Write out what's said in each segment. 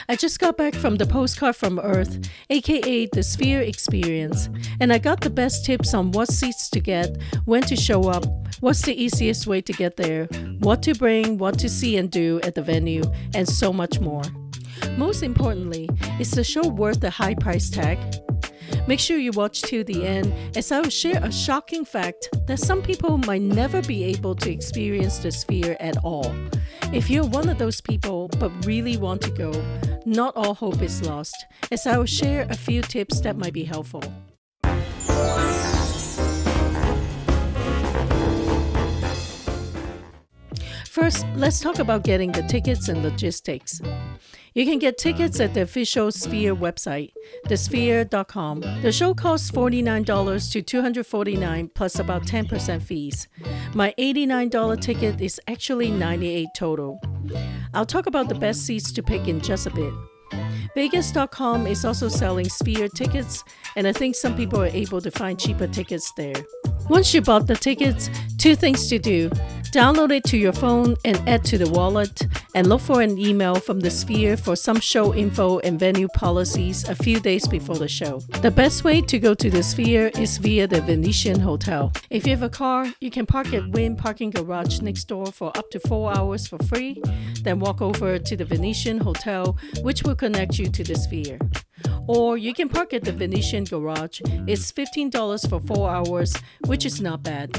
I just got back from the Postcard from Earth, aka the Sphere Experience, and I got the best tips on what seats to get, when to show up, what's the easiest way to get there, what to bring, what to see and do at the venue, and so much more. Most importantly, is the show worth the high price tag? Make sure you watch till the end, as I will share a shocking fact that some people might never be able to experience the Sphere at all. If you're one of those people but really want to go, not all hope is lost, as I will share a few tips that might be helpful. First, let's talk about getting the tickets and logistics. You can get tickets at the official Sphere website, thesphere.com. The show costs $49 to $249 plus about 10% fees. My $89 ticket is actually $98 total. I'll talk about the best seats to pick in just a bit. Vegas.com is also selling Sphere tickets, and I think some people are able to find cheaper tickets there. Once you bought the tickets, two things to do. Download it to your phone and add to the wallet, and look for an email from the Sphere for some show info and venue policies a few days before the show. The best way to go to the Sphere is via the Venetian Hotel. If you have a car, you can park at Wynn Parking Garage next door for up to 4 hours for free, then walk over to the Venetian Hotel, which will connect you to the Sphere. Or you can park at the Venetian Garage. It's $15 for 4 hours, which is not bad.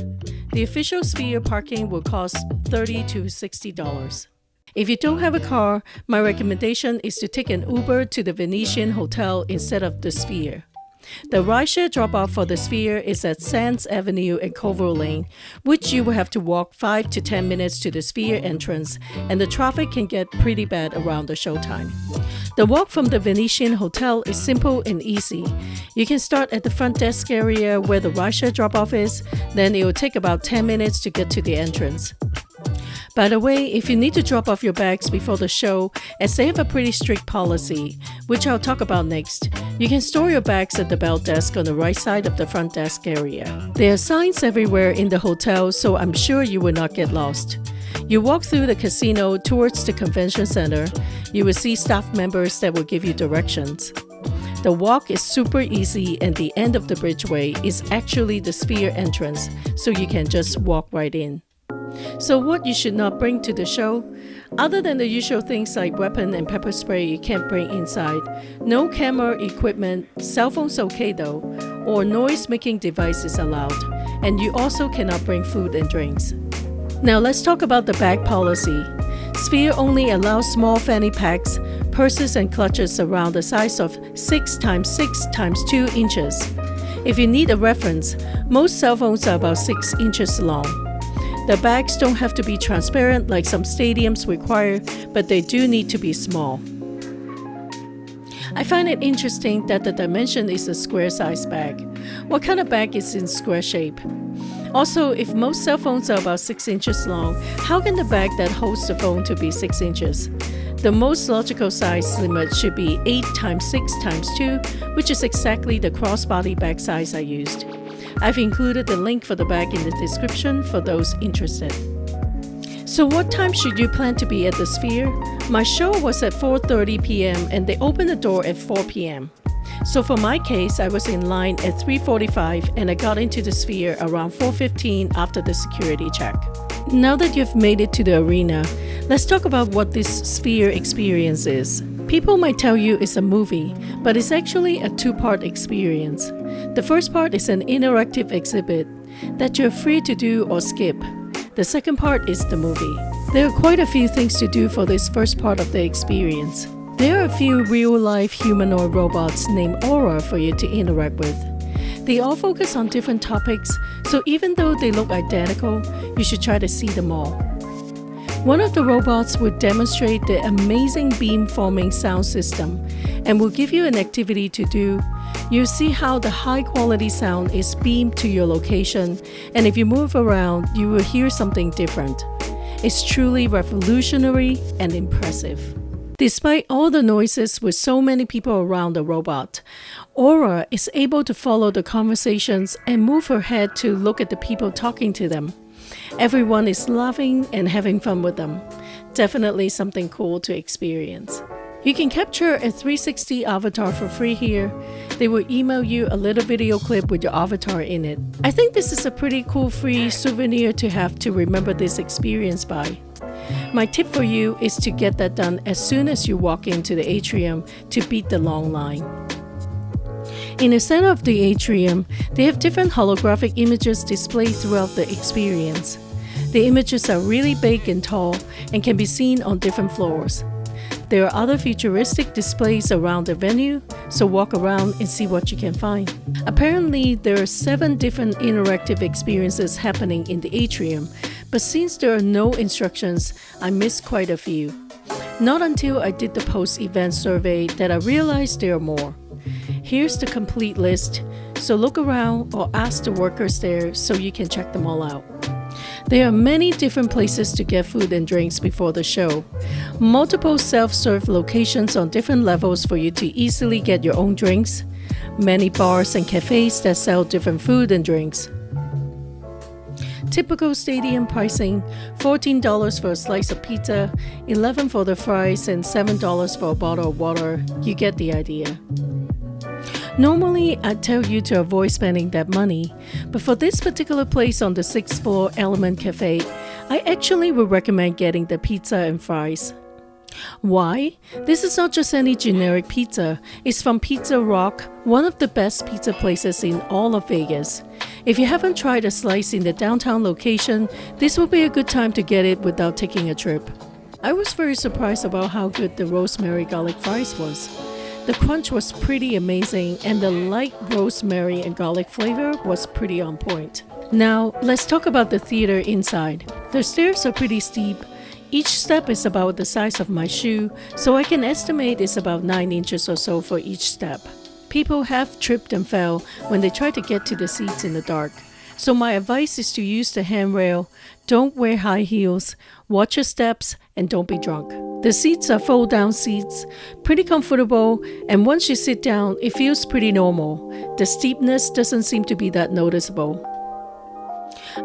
The official Sphere parking will cost $30 to $60. If you don't have a car, my recommendation is to take an Uber to the Venetian Hotel instead of the Sphere. The rideshare drop-off for the Sphere is at Sands Avenue and Culver Lane, which you will have to walk 5 to 10 minutes to the Sphere entrance, and the traffic can get pretty bad around the showtime. The walk from the Venetian Hotel is simple and easy. You can start at the front desk area where the rideshare drop-off is, then it will take about 10 minutes to get to the entrance. By the way, if you need to drop off your bags before the show, as they have a pretty strict policy, which I'll talk about next, you can store your bags at the belt desk on the right side of the front desk area. There are signs everywhere in the hotel, so I'm sure you will not get lost. You walk through the casino towards the convention center. You will see staff members that will give you directions. The walk is super easy, and the end of the bridgeway is actually the Sphere entrance, so you can just walk right in. So what you should not bring to the show? Other than the usual things like weapon and pepper spray you can't bring inside, no camera equipment, cell phones okay though, or noise-making devices allowed, and you also cannot bring food and drinks. Now let's talk about the bag policy. Sphere only allows small fanny packs, purses and clutches around the size of 6 x 6 x 2 inches. If you need a reference, most cell phones are about 6 inches long. The bags don't have to be transparent like some stadiums require, but they do need to be small. I find it interesting that the dimension is a square size bag. What kind of bag is in square shape? Also, if most cell phones are about 6 inches long, how can the bag that holds the phone to be 6 inches? The most logical size limit should be 8 x 6 x 2, which is exactly the crossbody bag size I used. I've included the link for the bag in the description for those interested. So what time should you plan to be at the Sphere? My show was at 4:30 p.m. and they opened the door at 4 p.m. So for my case, I was in line at 3:45 and I got into the Sphere around 4:15 after the security check. Now that you've made it to the arena, let's talk about what this Sphere experience is. People might tell you it's a movie, but it's actually a two-part experience. The first part is an interactive exhibit that you're free to do or skip. The second part is the movie. There are quite a few things to do for this first part of the experience. There are a few real-life humanoid robots named Aura for you to interact with. They all focus on different topics, so even though they look identical, you should try to see them all. One of the robots will demonstrate the amazing beam-forming sound system and will give you an activity to do. You'll see how the high-quality sound is beamed to your location, and if you move around, you will hear something different. It's truly revolutionary and impressive. Despite all the noises with so many people around the robot, Aura is able to follow the conversations and move her head to look at the people talking to them. Everyone is laughing and having fun with them. Definitely something cool to experience. You can capture a 360 avatar for free here. They will email you a little video clip with your avatar in it. I think this is a pretty cool free souvenir to have to remember this experience by. My tip for you is to get that done as soon as you walk into the atrium to beat the long line. In the center of the atrium, they have different holographic images displayed throughout the experience. The images are really big and tall and can be seen on different floors. There are other futuristic displays around the venue, so walk around and see what you can find. Apparently, there are 7 different interactive experiences happening in the atrium, but since there are no instructions, I missed quite a few. Not until I did the post-event survey that I realized there are more. Here's the complete list, so look around or ask the workers there so you can check them all out. There are many different places to get food and drinks before the show. Multiple self-serve locations on different levels for you to easily get your own drinks. Many bars and cafes that sell different food and drinks. Typical stadium pricing, $14 for a slice of pizza, $11 for the fries, and $7 for a bottle of water. You get the idea. Normally, I'd tell you to avoid spending that money, but for this particular place on the 6th floor Element Cafe, I actually would recommend getting the pizza and fries. Why? This is not just any generic pizza. It's from Pizza Rock, one of the best pizza places in all of Vegas. If you haven't tried a slice in the downtown location, this will be a good time to get it without taking a trip. I was very surprised about how good the rosemary garlic fries was. The crunch was pretty amazing, and the light rosemary and garlic flavor was pretty on point. Now, let's talk about the theater inside. The stairs are pretty steep. Each step is about the size of my shoe, so I can estimate it's about 9 inches or so for each step. People have tripped and fell when they try to get to the seats in the dark. So my advice is to use the handrail, don't wear high heels, watch your steps, and don't be drunk. The seats are fold-down seats, pretty comfortable, and once you sit down, it feels pretty normal. The steepness doesn't seem to be that noticeable.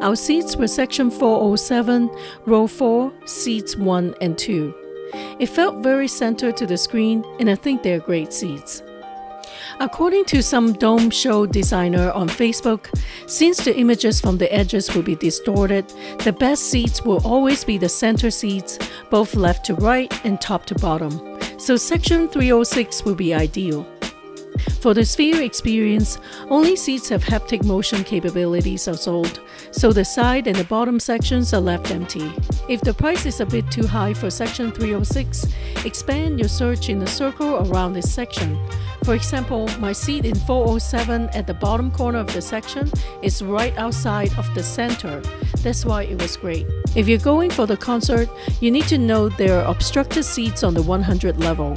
Our seats were section 407, row 4, seats 1 and 2. It felt very centered to the screen, and I think they're great seats. According to some dome show designer on Facebook, since the images from the edges will be distorted, the best seats will always be the center seats, both left to right and top to bottom. So section 306 will be ideal. For the Sphere experience, only seats have haptic motion capabilities are sold, so the side and the bottom sections are left empty. If the price is a bit too high for section 306, expand your search in a circle around this section. For example, my seat in 407 at the bottom corner of the section is right outside of the center. That's why it was great. If you're going for the concert, you need to know there are obstructed seats on the 100 level.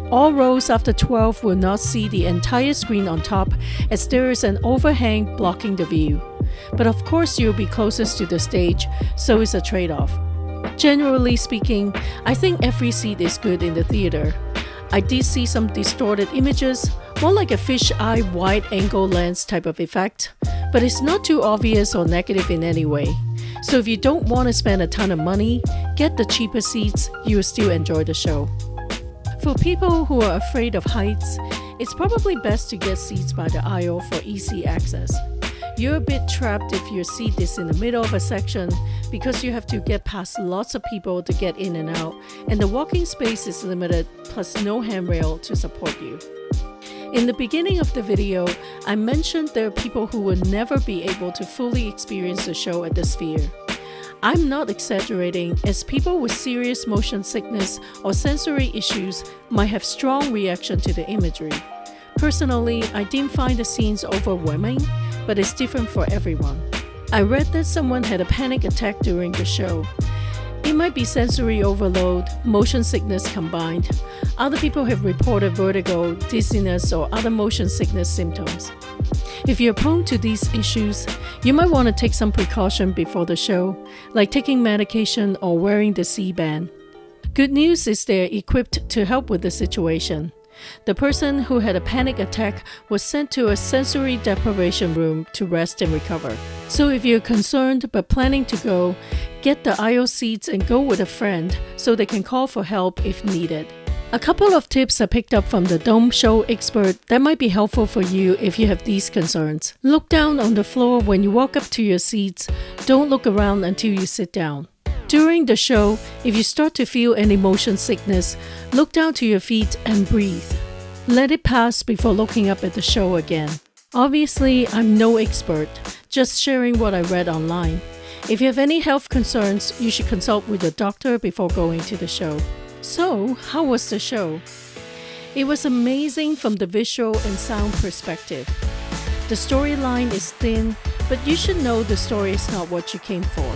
All rows after 12 will not see the entire screen on top, as there is an overhang blocking the view. But of course you'll be closest to the stage, so it's a trade-off. Generally speaking, I think every seat is good in the theater. I did see some distorted images, more like a fisheye wide-angle lens type of effect, but it's not too obvious or negative in any way. So if you don't want to spend a ton of money, get the cheaper seats, you'll still enjoy the show. For people who are afraid of heights, it's probably best to get seats by the aisle for easy access. You're a bit trapped if your seat is in the middle of a section because you have to get past lots of people to get in and out, and the walking space is limited, plus no handrail to support you. In the beginning of the video, I mentioned there are people who will never be able to fully experience the show at the Sphere. I'm not exaggerating, as people with serious motion sickness or sensory issues might have strong reaction to the imagery. Personally, I didn't find the scenes overwhelming, but it's different for everyone. I read that someone had a panic attack during the show. It might be sensory overload, motion sickness combined. Other people have reported vertigo, dizziness, or other motion sickness symptoms. If you're prone to these issues, you might want to take some precaution before the show, like taking medication or wearing the C-band. Good news is they're equipped to help with the situation. The person who had a panic attack was sent to a sensory deprivation room to rest and recover. So if you're concerned but planning to go, get the aisle seats and go with a friend so they can call for help if needed. A couple of tips I picked up from the dome show expert that might be helpful for you if you have these concerns. Look down on the floor when you walk up to your seats. Don't look around until you sit down. During the show, if you start to feel any motion sickness, look down to your feet and breathe. Let it pass before looking up at the show again. Obviously, I'm no expert, just sharing what I read online. If you have any health concerns, you should consult with your doctor before going to the show. So, how was the show? It was amazing from the visual and sound perspective. The storyline is thin, but you should know the story is not what you came for.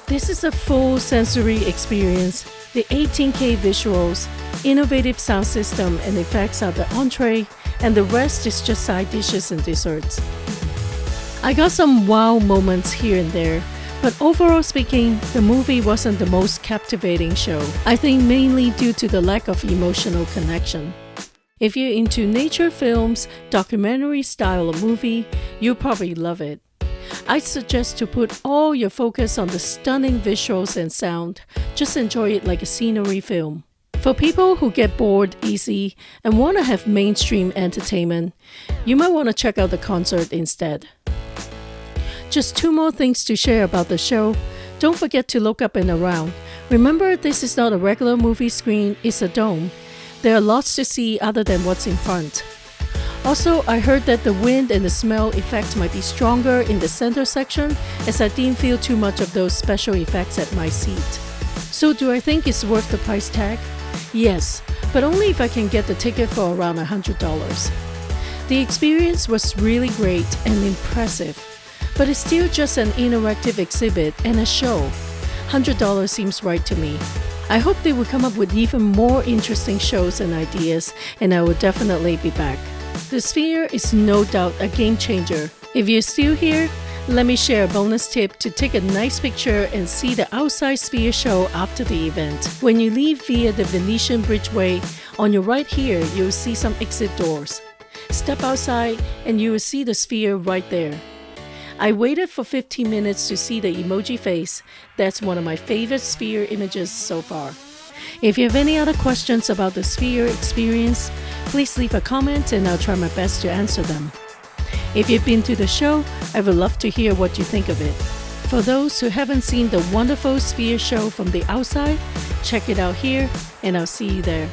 This is a full sensory experience. The 18K visuals, innovative sound system and effects are the entree, and the rest is just side dishes and desserts. I got some wow moments here and there, but overall speaking, the movie wasn't the most captivating show. I think mainly due to the lack of emotional connection. If you're into nature films, documentary style of movie, you'll probably love it. I suggest to put all your focus on the stunning visuals and sound. Just enjoy it like a scenery film. For people who get bored easy and want to have mainstream entertainment, you might want to check out the concert instead. Just 2 more things to share about the show. Don't forget to look up and around. Remember, this is not a regular movie screen, it's a dome. There are lots to see other than what's in front. Also, I heard that the wind and the smell effect might be stronger in the center section, as I didn't feel too much of those special effects at my seat. So do I think it's worth the price tag? Yes, but only if I can get the ticket for around $100. The experience was really great and impressive. But it's still just an interactive exhibit and a show. $100 seems right to me. I hope they will come up with even more interesting shows and ideas, and I will definitely be back. The Sphere is no doubt a game changer. If you're still here, let me share a bonus tip to take a nice picture and see the outside Sphere show after the event. When you leave via the Venetian Bridgeway, on your right here, you'll see some exit doors. Step outside and you will see the Sphere right there. I waited for 15 minutes to see the emoji face. That's one of my favorite Sphere images so far. If you have any other questions about the Sphere experience, please leave a comment and I'll try my best to answer them. If you've been to the show, I would love to hear what you think of it. For those who haven't seen the wonderful Sphere show from the outside, check it out here and I'll see you there.